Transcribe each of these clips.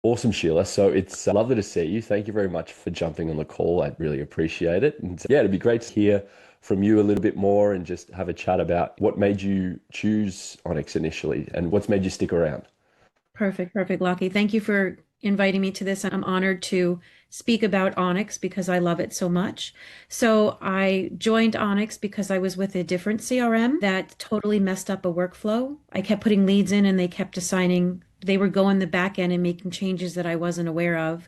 Awesome, Sheila. So it's lovely to see you. Thank you very much for jumping on the call. I really appreciate it. And yeah, it'd be great to hear from you a little bit more and just have a chat about what made you choose Onyx initially and what's made you stick around. Perfect, perfect, Lucky. Thank you for inviting me to this. I'm honored to speak about Onyx because I love it so much. So I joined Onyx because I was with a different CRM that totally messed up a workflow. I kept putting leads in and they kept assigning, they were going the back end and making changes that I wasn't aware of.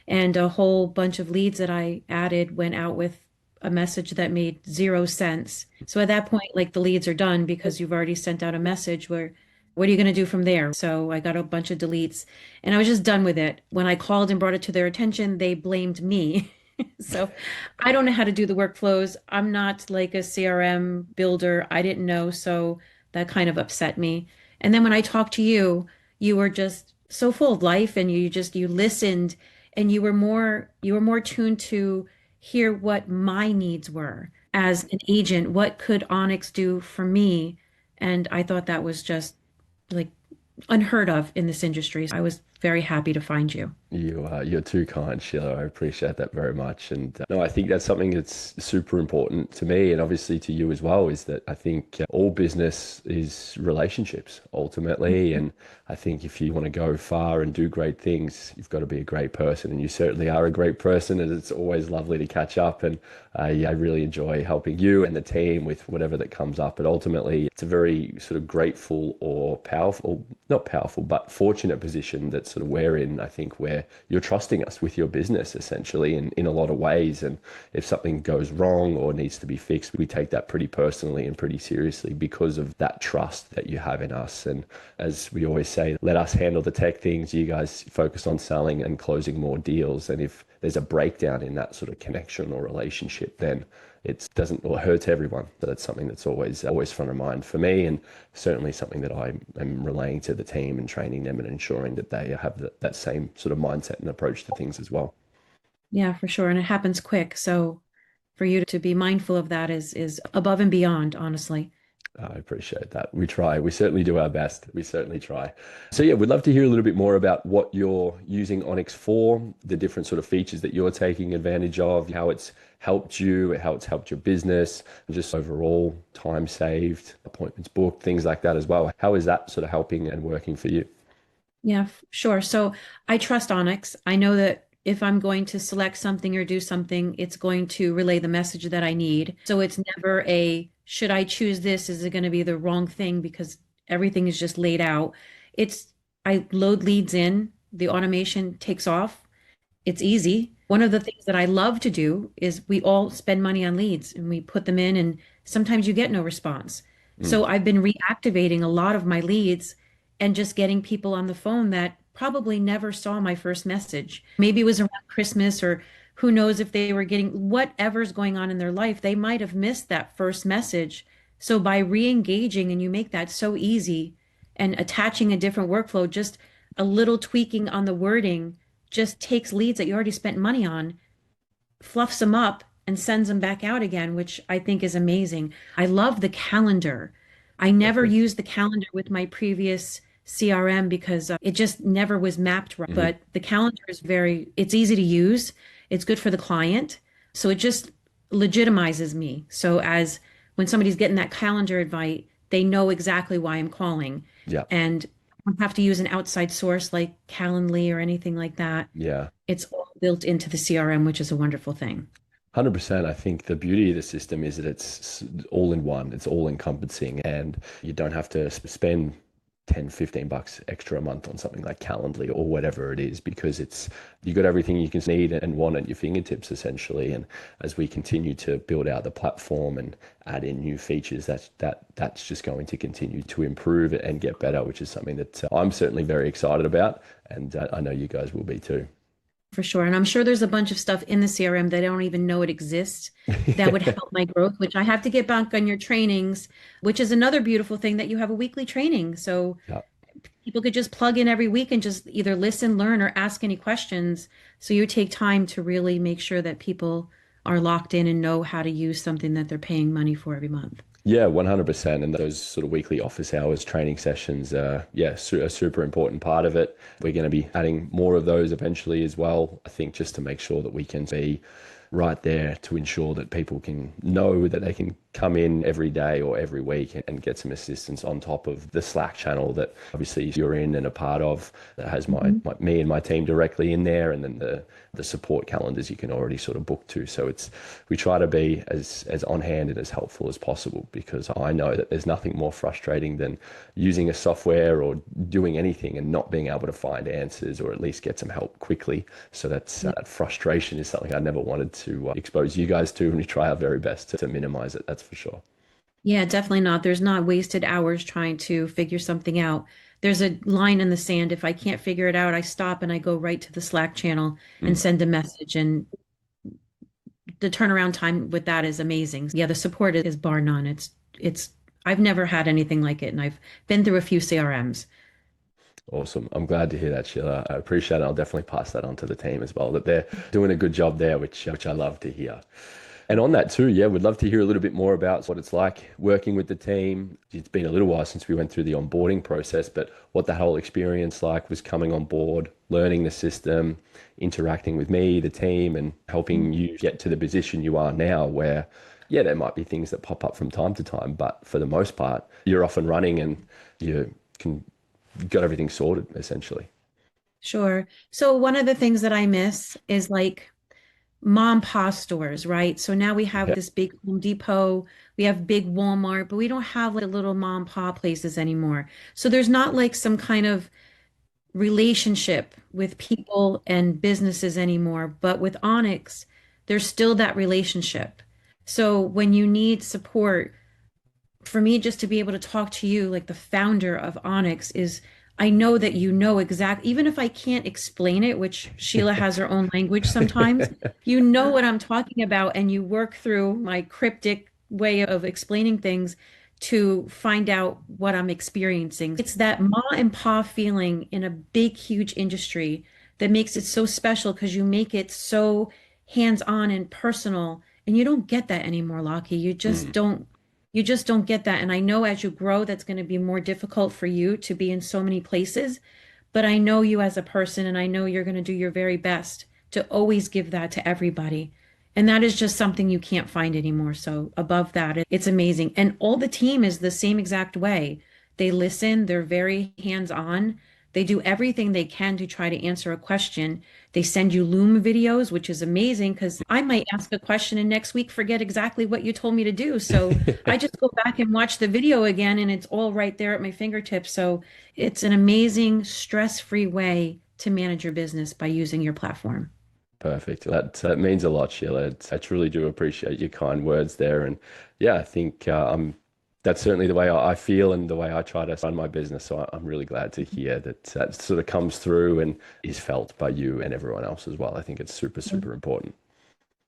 And a whole bunch of leads that I added went out with a message that made zero sense. So at that point, like the leads are done because you've already sent out a message where what are you going to do from there? So I got a bunch of deletes and I was just done with it. When I called and brought it to their attention, they blamed me. So I don't know how to do the workflows. I'm not like a CRM builder. I didn't know. So that kind of upset me. And then when I talked to you, you were just so full of life and you listened and you were more tuned to hear what my needs were as an agent. What could Onyx do for me? And I thought that was just like unheard of in this industry. I was very happy to find you. You're too kind, Sheila. I appreciate that very much. And no, I think that's something that's super important to me and obviously to you as well, is that I think all business is relationships ultimately. And I think if you want to go far and do great things, you've got to be a great person. And you certainly are a great person. And it's always lovely to catch up. And yeah, I really enjoy helping you and the team with whatever that comes up. But ultimately, it's a very sort of grateful or powerful, not powerful, but fortunate position that sort of we're in, I think, where you're trusting us with your business essentially in a lot of ways. And if something goes wrong or needs to be fixed, we take that pretty personally and pretty seriously because of that trust that you have in us. And as we always say, let us handle the tech things. You guys focus on selling and closing more deals. And if there's a breakdown in that sort of connection or relationship, then it doesn't or hurt everyone. So that's something that's always front of mind for me, and certainly something that I am relaying to the team and training them and ensuring that they have that same sort of mindset and approach to things as well. Yeah, for sure. And it happens quick. So for you to be mindful of that is above and beyond, honestly. I appreciate that. We try. We certainly do our best. We certainly try. So yeah, we'd love to hear a little bit more about what you're using Onyx for, the different sort of features that you're taking advantage of, how it's helped you, how it's helped your business, and just overall time saved, appointments booked, things like that as well. How is that sort of helping and working for you? Yeah, sure. So I trust Onyx. I know that if I'm going to select something or do something, it's going to relay the message that I need. So it's never a, should I choose this? Is it going to be the wrong thing? Because everything is just laid out. It's, I load leads in, the automation takes off. It's easy. One of the things that I love to do is we all spend money on leads and we put them in, and sometimes you get no response. Mm, So I've been reactivating a lot of my leads and just getting people on the phone that probably never saw my first message. Maybe it was around Christmas, or who knows if they were getting whatever's going on in their life, they might have missed that first message. So by re-engaging, and you make that so easy, and attaching a different workflow, just a little tweaking on the wording just takes leads that you already spent money on, fluffs them up, and sends them back out again, which I think is amazing. I love the calendar. I never perfect. used the calendar with my previous CRM because it just never was mapped right. Mhm. But the calendar is it's easy to use. It's good for the client. So it just legitimizes me. So as when somebody's getting that calendar invite, they know exactly why I'm calling. Yeah. And I don't have to use an outside source like Calendly or anything like that. Yeah. It's all built into the CRM, which is a wonderful thing. 100%. I think the beauty of the system is that it's all in one, it's all encompassing, and you don't have to spend 10, 15 bucks extra a month on something like Calendly or whatever it is, because it's you got everything you can need and want at your fingertips essentially. And as we continue to build out the platform and add in new features, that's just going to continue to improve and get better, which is something that I'm certainly very excited about, and I know you guys will be too. For sure. And I'm sure there's a bunch of stuff in the CRM that I don't even know it exists that would help my growth, which I have to get back on your trainings, which is another beautiful thing that you have a weekly training. So Yeah. people could just plug in every week and just either listen, learn, or ask any questions. So you take time to really make sure that people are locked in and know how to use something that they're paying money for every month. Yeah, 100%. And those sort of weekly office hours training sessions, yeah, a super important part of it. We're going to be adding more of those eventually as well. I think just to make sure that we can be right there to ensure that people can know that they can come in every day or every week and get some assistance on top of the Slack channel that obviously you're in and a part of, that has Mhm. me and my team directly in there, and then the support calendars you can already sort of book to. So we try to be as on hand and as helpful as possible, because I know that there's nothing more frustrating than using a software or doing anything and not being able to find answers or at least get some help quickly. So that frustration is something I never wanted to expose you guys to, and we try our very best to minimize it. That's for sure. Yeah, definitely not. There's not wasted hours trying to figure something out. There's a line in the sand. If I can't figure it out, I stop and I go right to the Slack channel and Mm. send a message. And the turnaround time with that is amazing. Yeah, the support is bar none. It's I've never had anything like it, and I've been through a few CRMs. Awesome. I'm glad to hear that, Sheila. I appreciate it. I'll definitely pass that on to the team as well, that they're doing a good job there, which I love to hear. And on that too, yeah, we'd love to hear a little bit more about what it's like working with the team. It's been a little while since we went through the onboarding process, but what the whole experience like was coming on board, learning the system, interacting with me, the team, and helping you get to the position you are now, where, yeah, there might be things that pop up from time to time, but for the most part, you're off and running and you can got everything sorted essentially. Sure. So one of the things that I miss is like mom pa stores, right? So now we have Yeah. this big Home Depot, we have big Walmart, but we don't have like little mom pa places anymore. So there's not like some kind of relationship with people and businesses anymore. But with Onyx, there's still that relationship. So when you need support, for me just to be able to talk to you like the founder of Onyx is I know that you know exactly, even if I can't explain it, which Sheila has her own language sometimes, you know what I'm talking about and you work through my cryptic way of explaining things to find out what I'm experiencing. It's that ma and pa feeling in a big, huge industry that makes it so special because you make it so hands-on and personal. And you don't get that anymore, Lockie. Mm, You just don't get that. And I know as you grow, that's going to be more difficult for you to be in so many places. But I know you as a person, and I know you're going to do your very best to always give that to everybody. And that is just something you can't find anymore. So, above that, it's amazing. And all the team is the same exact way. They listen, they're very hands on. They do everything they can to try to answer a question. They send you Loom videos, which is amazing because I might ask a question and next week forget exactly what you told me to do. So I just go back and watch the video again and it's all right there at my fingertips. So it's an amazing, stress-free way to manage your business by using your platform. perfect. That means a lot, Sheila. I truly do appreciate your kind words there. And yeah, I think that's certainly the way I feel and the way I try to run my business. So I'm really glad to hear that that sort of comes through and is felt by you and everyone else as well. I think it's super, super important.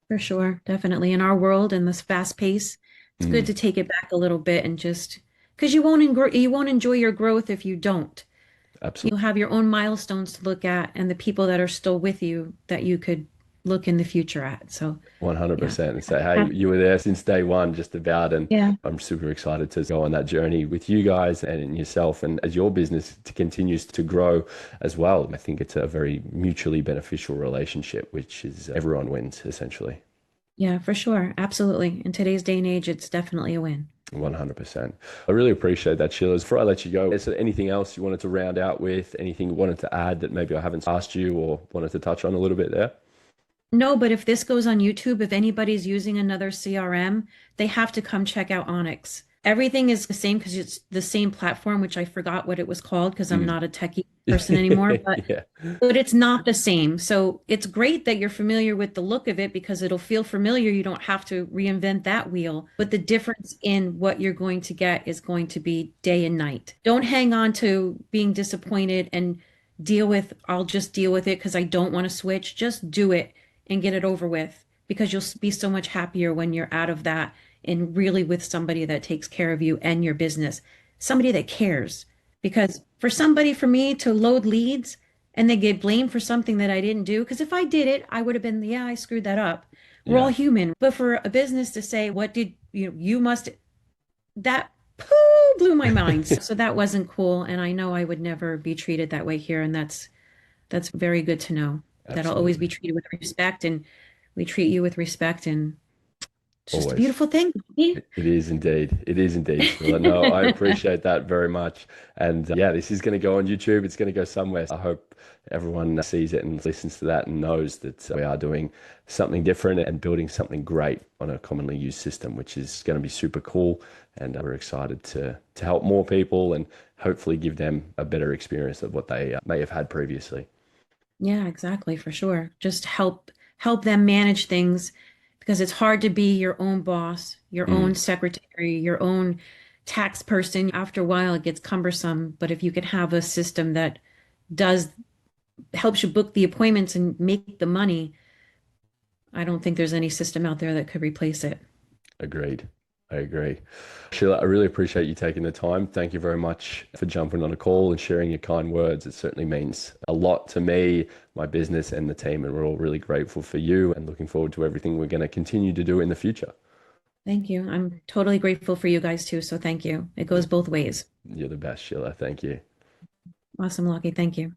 For sure, definitely. In our world and this fast pace, it's good Mm, to take it back a little bit and just because you won't enjoy your growth if you don't. absolutely. You'll have your own milestones to look at and the people that are still with you that you could look in the future at. So, yeah. 100%. And say, hey, you were there since day one, just about. And Yeah. I'm super excited to go on that journey with you guys and yourself, and as your business continues to grow as well. I think it's a very mutually beneficial relationship, which is everyone wins essentially. Yeah, for sure. Absolutely. In today's day and age, it's definitely a win. 100%. I really appreciate that, Sheila. Before I let you go, is there anything else you wanted to round out with? Anything you wanted to add that maybe I haven't asked you or wanted to touch on a little bit there? No, but if this goes on YouTube, if anybody's using another CRM, they have to come check out Onyx. Everything is the same because it's the same platform, which I forgot what it was called because I'm Mm. not a techie person anymore, Yeah. but it's not the same. So it's great that you're familiar with the look of it because it'll feel familiar. You don't have to reinvent that wheel. But the difference in what you're going to get is going to be day and night. Don't hang on to being disappointed and I'll just deal with it because I don't want to switch. Just do it and get it over with because you'll be so much happier when you're out of that and really with somebody that takes care of you and your business, somebody that cares. Because for me to load leads and they get blamed for something that I didn't do, because if I did it, I would have been, yeah, I screwed that up. We're all Yeah. human. But for a business to say, what did you must that blew my mind. So that wasn't cool. And I know I would never be treated that way here. And that's very good to know that I'll always be Absolutely. treated with respect and we treat you with respect. And it's just a Always. beautiful thing. It is indeed. It is indeed, Sheila. No, I appreciate that very much. And yeah, this is going to go on YouTube. It's going to go somewhere. I hope everyone sees it and listens to that and knows that we are doing something different and building something great on a commonly used system, which is going to be super cool. And we're excited to help more people and hopefully give them a better experience of what they may have had previously. Yeah, exactly, for sure. Just help them manage things because it's hard to be your own boss, your own Mm, secretary, your own tax person. After a while, it gets cumbersome. But if you can have a system that does helps you book the appointments and make the money, I don't think there's any system out there that could replace it. agreed. I agree. Sheila, I really appreciate you taking the time. Thank you very much for jumping on a call and sharing your kind words. It certainly means a lot to me, my business, and the team. And we're all really grateful for you and looking forward to everything we're going to continue to do in the future. Thank you. I'm totally grateful for you guys too. So thank you. It goes both ways. You're the best, Sheila. Thank you. Awesome, Lucky. Thank you.